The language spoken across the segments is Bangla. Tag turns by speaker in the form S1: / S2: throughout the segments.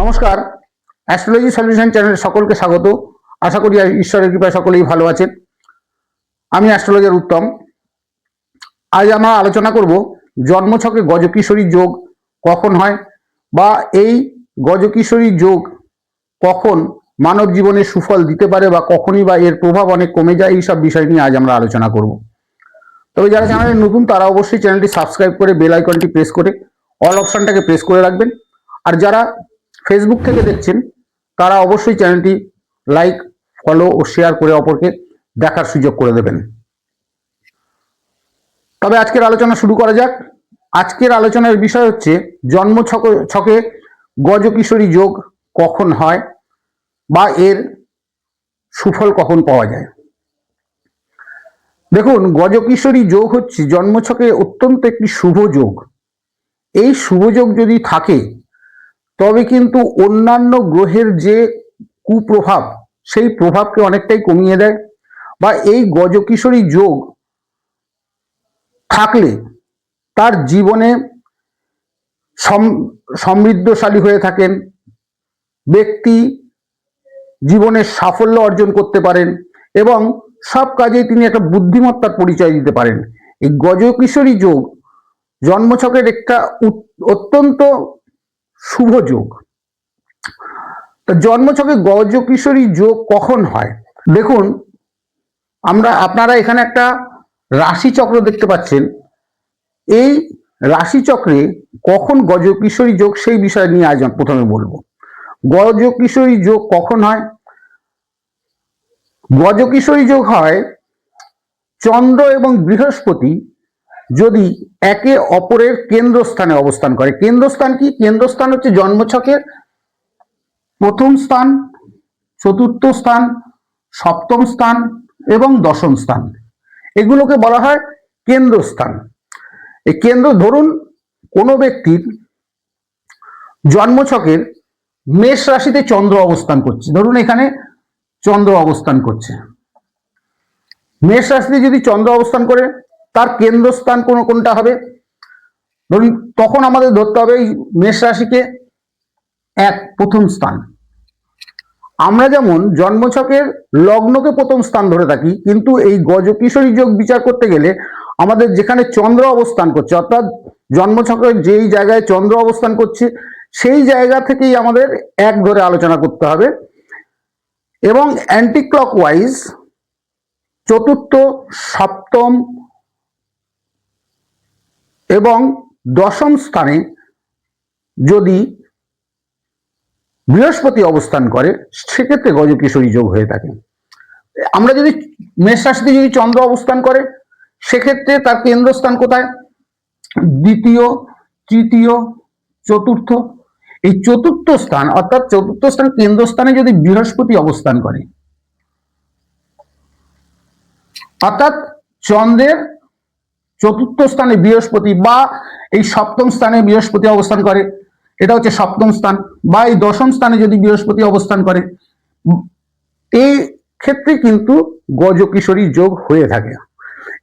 S1: নমস্কার, অ্যাস্ট্রোলজি সলিউশন চ্যানেলে সকলকে স্বাগত। আশা করি ঈশ্বরের কৃপায় সকলেই ভালো আছেন। আমি অ্যাস্ট্রোলজার উত্তম। আজ আমরা আলোচনা করব জন্মছকে গজকিশোরী যোগ কখন হয়, বা এই গজকিশোরী যোগ কখন মানব জীবনে সুফল দিতে পারে, বা কখনই বা এর প্রভাব অনেক কমে যায়, এইসব বিষয় নিয়ে আজ আমরা আলোচনা করব। তবে যারা চ্যানেলে নতুন তারা অবশ্যই চ্যানেলটি সাবস্ক্রাইব করে বেল আইকনটি প্রেস করে অল অপশনটাকে প্রেস করে রাখবেন। আর যারা ফেসবুক থেকে দেখছেন তারা অবশ্যই চ্যানেলটি লাইক, ফলো ও শেয়ার করে অপরকে দেখার সুযোগ করে দেবেন। তবে আজকের আলোচনা শুরু করা যাক। আজকের আলোচনার বিষয় হচ্ছে জন্মছকে গজকিশোরী যোগ কখন হয়, বা এর সুফল কখন পাওয়া যায়। দেখুন, গজকিশোরী যোগ হচ্ছে জন্মছকে অত্যন্ত একটি শুভ যোগ। এই শুভ যোগ যদি থাকে তবে কিন্তু অন্যান্য গ্রহের যে কুপ্রভাব, সেই প্রভাবকে অনেকটাই কমিয়ে দেয়। বা এই গজকিশোরী যোগ থাকলে তার জীবনে সমৃদ্ধশালী হয়ে থাকেন, ব্যক্তি জীবনে সাফল্য অর্জন করতে পারেন এবং সব কাজে তিনি একটা বুদ্ধিমত্তার পরিচয় দিতে পারেন। এই গজকিশোরী যোগ জন্মছকের একটা অত্যন্ত শুভ যোগ। জন্মছকে গজকিশোরী যোগ কখন হয়? দেখুন, আপনারা এখানে একটা রাশিচক্র দেখতে পাচ্ছেন। এই রাশিচক্রে কখন গজকিশোরী যোগ, সেই বিষয় নিয়ে আজ প্রথমে বলবো। গজকিশোরী যোগ কখন হয়? গজকিশোরী যোগ হয় চন্দ্র এবং বৃহস্পতি যদি একে অপরের কেন্দ্রস্থানে অবস্থান করে। কেন্দ্রস্থান কি? কেন্দ্রস্থান হচ্ছে জন্মছকের প্রথম স্থান, চতুর্থ স্থান, সপ্তম স্থান এবং দশম স্থান। এগুলোকে বলা হয় কেন্দ্রস্থান। এই কেন্দ্র, ধরুন কোনো ব্যক্তির জন্মছকের মেষ রাশিতে চন্দ্র অবস্থান করছে, ধরুন এখানে চন্দ্র অবস্থান করছে, মেষ রাশিতে যদি চন্দ্র অবস্থান করে তার কেন্দ্রস্থান কোনটা হবে? ধরুন তখন আমাদের ধরতে হবে এই মেষ রাশিকে প্রথম স্থান। আমরা যেমন জন্মছকের লগ্নকে প্রথম স্থান ধরে থাকি, কিন্তু এই গজকিশোরী যোগ বিচার করতে গেলে আমাদের যেখানে চন্দ্র অবস্থান করছে, অর্থাৎ জন্মছকের যেই জায়গায় চন্দ্র অবস্থান করছে সেই জায়গা থেকেই আমাদের ধরে আলোচনা করতে হবে। এবং অ্যান্টি ক্লকওয়াইজ চতুর্থ, সপ্তম এবং দশম স্থানে যদি বৃহস্পতি অবস্থান করে সেক্ষেত্রে গজকিশোরী যোগ হয়ে থাকে। আমরা যদি মেষ রাশিতে যদি চন্দ্র অবস্থান করে সেক্ষেত্রে তার কেন্দ্রস্থান কোথায়? দ্বিতীয়, তৃতীয়, চতুর্থ। এই চতুর্থ স্থান, অর্থাৎ চতুর্থ স্থান কেন্দ্রস্থানে যদি বৃহস্পতি অবস্থান করে, অর্থাৎ চন্দ্রের চতুর্থ স্থানে বৃহস্পতি, বা এই সপ্তম স্থানে বৃহস্পতি অবস্থান করে, এটা হচ্ছে সপ্তম স্থান, বা এই দশম স্থানে যদি বৃহস্পতি অবস্থান করে, এই ক্ষেত্রে কিন্তু গজকিশোরী যোগ হয়ে থাকে।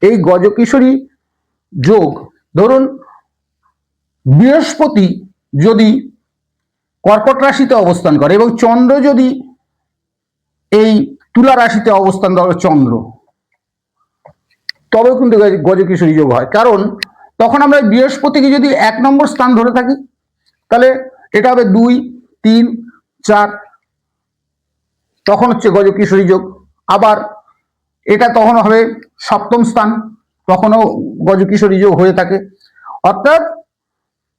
S1: এই গজকিশোরী যোগ, ধরুন বৃহস্পতি যদি কর্কট রাশিতে অবস্থান করে এবং চন্দ্র যদি এই তুলা রাশিতে অবস্থান করে, চন্দ্র, তবেও কিন্তু গজকিশোরী যোগ হয়। কারণ তখন আমরা বৃহস্পতিকে যদি 1 নম্বর স্থান ধরে থাকি তাহলে এটা হবে 2, 3, 4, তখন হচ্ছে গজকিশোরী যোগ। আবার এটা তখন হবে সপ্তম স্থান, তখনও গজকিশোরী যোগ হয়ে থাকে। অর্থাৎ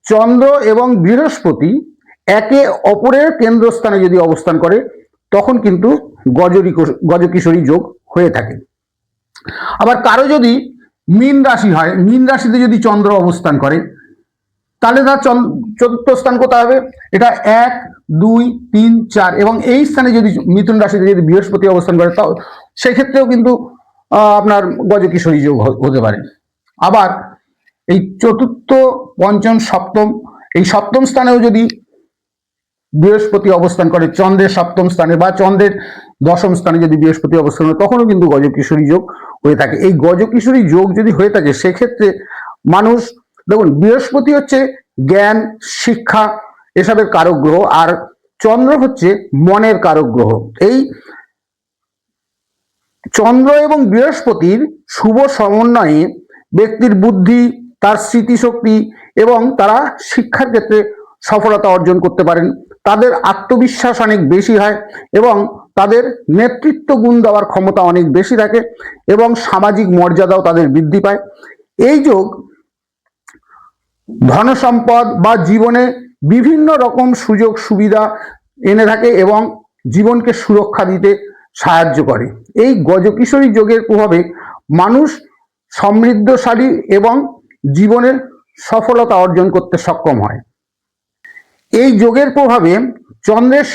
S1: চন্দ্র এবং বৃহস্পতি একে অপরের কেন্দ্রস্থানে যদি অবস্থান করে তখন কিন্তু গজকিশোরী যোগ হয়ে থাকে। আবার কারো যদি মীন রাশি হয়, মীন রাশিতে যদি চন্দ্র অবস্থান করে তাহলে তার চতুর্থ স্থান কোথায় হবে? এটা 1, 2, 3, 4 এবং এই স্থানে যদি মিথুন রাশিতে যদি বৃহস্পতি অবস্থান করে তাও সেক্ষেত্রেও কিন্তু আপনার গজকিশোরী যোগ হতে পারে। আবার এই চতুর্থ, পঞ্চম, সপ্তম, এই সপ্তম স্থানেও যদি বৃহস্পতি অবস্থান করে চন্দ্রের সপ্তম স্থানে, বা চন্দ্রের দশম স্থানে যদি বৃহস্পতি অবস্থান করে, তখনও কিন্তু গজকিশোরী যোগ হয়ে থাকে। এই গজকিশোরী যোগ যদি হয়ে থাকে সেক্ষেত্রে মানুষ, দেখুন বৃহস্পতি হচ্ছে জ্ঞান, শিক্ষা এসবের কারক গ্রহ, আর চন্দ্র হচ্ছে মনের কারক গ্রহ। এই চন্দ্র এবং বৃহস্পতির শুভ সমন্বয়ে ব্যক্তির বুদ্ধি, তার স্মৃতিশক্তি এবং তারা শিক্ষার ক্ষেত্রে সফলতা অর্জন করতে পারেন। তাদের আত্মবিশ্বাস অনেক বেশি হয় এবং তাদের নেতৃত্ব গুণ দেওয়ার ক্ষমতা অনেক বেশি থাকে এবং সামাজিক মর্যাদাও তাদের বৃদ্ধি পায়। এই যোগ ধনসম্পদ বা জীবনে বিভিন্ন রকম সুযোগ সুবিধা এনে থাকে এবং জীবনকে সুরক্ষা দিতে সাহায্য করে। এই গজকিশোরী যোগের প্রভাবে মানুষ সমৃদ্ধশালী এবং জীবনের সফলতা অর্জন করতে সক্ষম হয়। এই যোগের প্রভাবে চন্দ্রের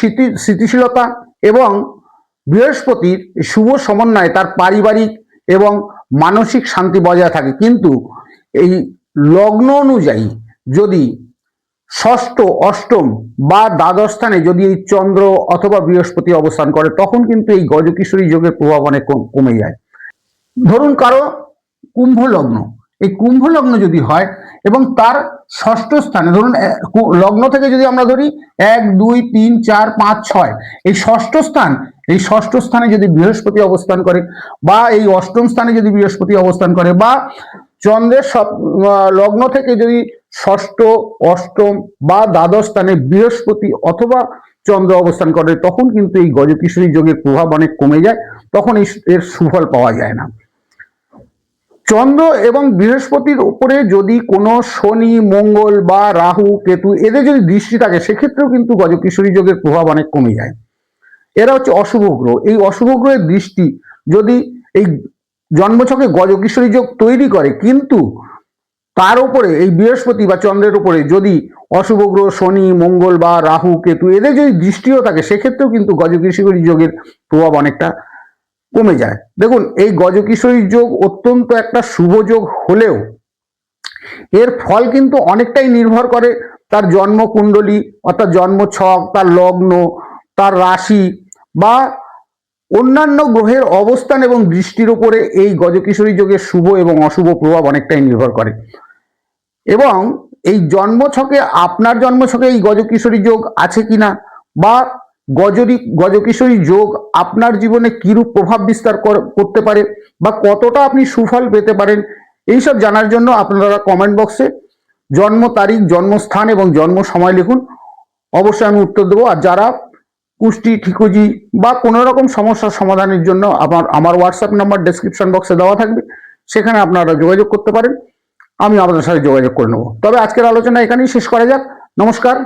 S1: স্থিতিশীলতা এবং বৃহস্পতির শুভ সমন্বয়ে তার পারিবারিক এবং মানসিক শান্তি বজায় থাকে। কিন্তু এই লগ্ন অনুযায়ী যদি ষষ্ঠ, অষ্টম বা দ্বাদশ স্থানে যদি এই চন্দ্র অথবা বৃহস্পতি অবস্থান করে, তখন কিন্তু এই গজকিশোরী যোগের প্রভাব অনেক কমে যায়। ধরুন কারো কুম্ভ লগ্ন, এই কুম্ভ লগ্ন যদি হয় এবং তার ষষ্ঠ স্থানে, ধরুন লগ্ন থেকে যদি আমরা ধরি 1, 2, 3, 4, 5, 6, এই ষষ্ঠ স্থানে যদি বৃহস্পতি অবস্থান করে বা এই অষ্টম স্থানে যদি বৃহস্পতি অবস্থান করে বা চন্দ্রের লগ্ন থেকে যদি ষষ্ঠ, অষ্টম বা দ্বাদশ স্থানে বৃহস্পতি অথবা চন্দ্র অবস্থান করে, তখন কিন্তু এই গজকিশোরী যোগের প্রভাব অনেক কমে যায়, তখন এর সুফল পাওয়া যায় না। চন্দ্র এবং বৃহস্পতির উপরে যদি কোনো শনি, মঙ্গল বা রাহু, কেতু এদের যদি দৃষ্টি থাকে, সেক্ষেত্রেও কিন্তু গজকিশোরী যোগের প্রভাব অনেক কমে যায়। এরা হচ্ছে অশুভ গ্রহ। এই অশুভ গ্রহের দৃষ্টি যদি এই জন্মছকে গজকিশোরী যোগ তৈরি করে, কিন্তু তার উপরে এই বৃহস্পতি বা চন্দ্রের উপরে যদি অশুভ গ্রহ শনি, মঙ্গল বা রাহু, কেতু এদের যদি দৃষ্টিও থাকে, সেক্ষেত্রেও কিন্তু গজকিশোরী যোগের প্রভাব অনেকটা কমে যায়। দেখুন, এই গজকিশোরী যোগ অত্যন্ত একটা শুভ যোগ হলেও এর ফল কিন্তু অনেকটাই নির্ভর করে তার জন্মকুণ্ডলী অর্থাৎ জন্মছক, তার লগ্ন, তার রাশি বা অন্যান্য গ্রহের অবস্থান এবং দৃষ্টির উপরে এই গজকিশোরী যোগের শুভ এবং অশুভ প্রভাব অনেকটাই নির্ভর করে। এবং এই জন্মছকে, আপনার জন্মছকে এই গজকিশোরী যোগ আছে কিনা বা গজকিশোরী যোগ আপনার জীবনে কিরূপ প্রভাব বিস্তার করতে পারে বা কতটা আপনি সুফল পেতে পারেন, এইসব জানার জন্য আপনারা কমেন্ট বক্সে জন্ম তারিখ, জন্মস্থান এবং জন্ম সময় লিখুন। অবশ্যই আমি উত্তর দেবো। আর যারা কুষ্টি, ঠিকুজি বা কোনো রকম সমস্যার সমাধানের জন্য আমার হোয়াটসঅ্যাপ নাম্বার ডেসক্রিপশন বক্সে দেওয়া থাকবে, সেখানে আপনারা যোগাযোগ করতে পারেন। আমি আপনাদের সাথে যোগাযোগ করে নেব। তবে আজকের আলোচনা এখানেই শেষ করা যাক। নমস্কার।